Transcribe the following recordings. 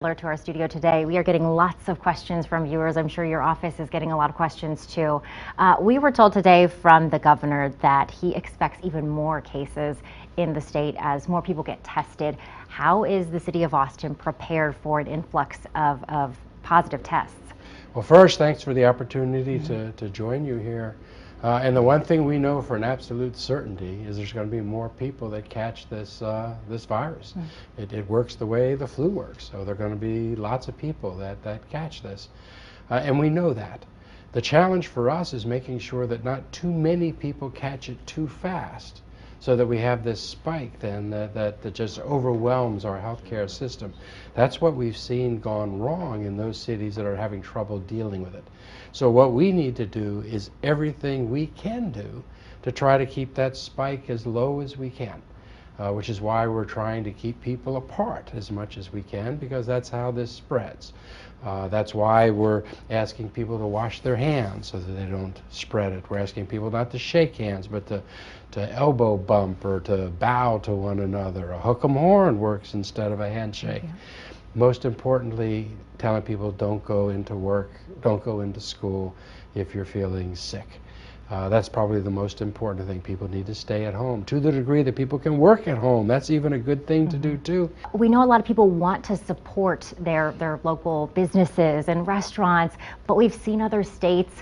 Adler to our studio today. We are getting lots of questions from viewers. I'm sure your office is getting a lot of questions too. We were told today from the governor that he expects even more cases in the state as more people get tested. How is the city of Austin prepared for an influx of positive tests? Well, first, thanks for the opportunity to join you here. And the one thing we know for an absolute certainty is there's going to be more people that catch this virus. It works the way the flu works, so there are going to be lots of people that catch this. And we know that. The challenge for us is making sure that not too many people catch it too fast, so that we have this spike then that just overwhelms our healthcare system. That's what we've seen gone wrong in those cities that are having trouble dealing with it. So what we need to do is everything we can do to try to keep that spike as low as we can, which is why we're trying to keep people apart as much as we can, because that's how this spreads. That's why we're asking people to wash their hands so that they don't spread it. We're asking people not to shake hands, but to elbow bump or to bow to one another. A hook 'em horn works instead of a handshake. Most importantly, telling people don't go into work, don't go into school if you're feeling sick. That's probably the most important thing. People need to stay at home. To the degree that people can work at home, that's even a good thing to do too. We know a lot of people want to support their local businesses and restaurants, but we've seen other states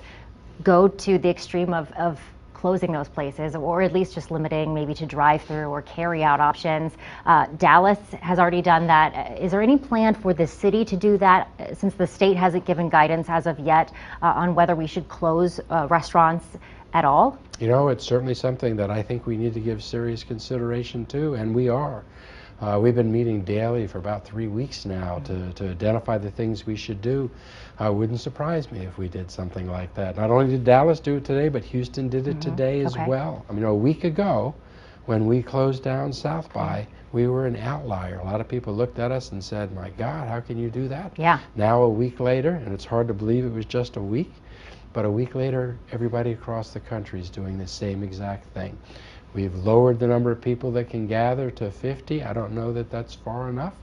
go to the extreme of closing those places, or at least just limiting maybe to drive-through or carry-out options. Dallas has already done that. Is there any plan for the city to do that, since the state hasn't given guidance as of yet on whether we should close restaurants at all? You know, it's certainly something that I think we need to give serious consideration to, and we are. We've been meeting daily for about 3 weeks now to identify the things we should do. It wouldn't surprise me if we did something like that. Not only did Dallas do it today, but Houston did it today as well. I mean, a week ago, when we closed down South by, we were an outlier. A lot of people looked at us and said, my God, how can you do that? Yeah. Now a week later, and it's hard to believe it was just a week, but a week later, everybody across the country is doing the same exact thing. We've lowered the number of people that can gather to 50. I don't know that that's far enough.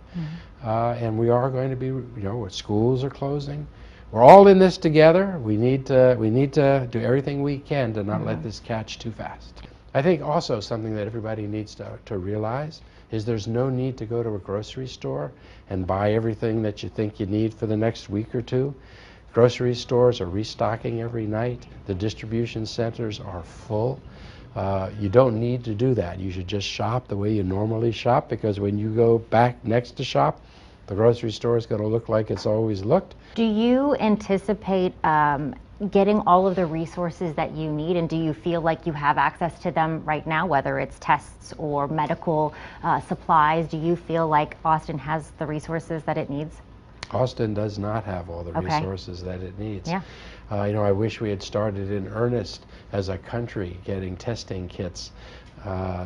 And we are going to be, you know, schools are closing. We're all in this together. We need to do everything we can to not let this catch too fast. I think also something that everybody needs to realize is there's no need to go to a grocery store and buy everything that you think you need for the next week or two. Grocery stores are restocking every night. The distribution centers are full. You don't need to do that. You should just shop the way you normally shop, because when you go back next to shop, the grocery store is going to look like it's always looked. Do you anticipate getting all of the resources that you need, and do you feel like you have access to them right now, whether it's tests or medical supplies? Do you feel like Austin has the resources that it needs? Austin does not have all the resources that it needs. Yeah. You know, I wish we had started in earnest as a country getting testing kits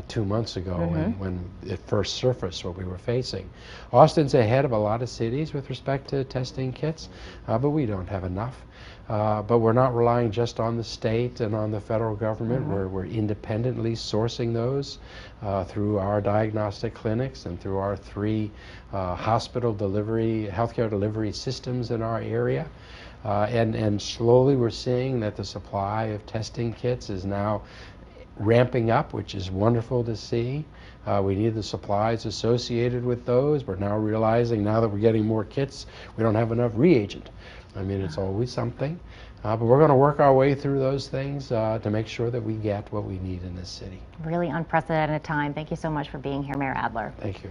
2 months ago when it first surfaced what we were facing. Austin's ahead of a lot of cities with respect to testing kits, but we don't have enough. But we're not relying just on the state and on the federal government. We're independently sourcing those through our diagnostic clinics and through our 3 healthcare delivery systems in our area. And slowly we're seeing that the supply of testing kits is now ramping up, which is wonderful to see. We need the supplies associated with those. We're now realizing, now that we're getting more kits, we don't have enough reagent. I mean, it's always something. But we're going to work our way through those things to make sure that we get what we need in this city. Really unprecedented time. Thank you so much for being here, Mayor Adler. Thank you.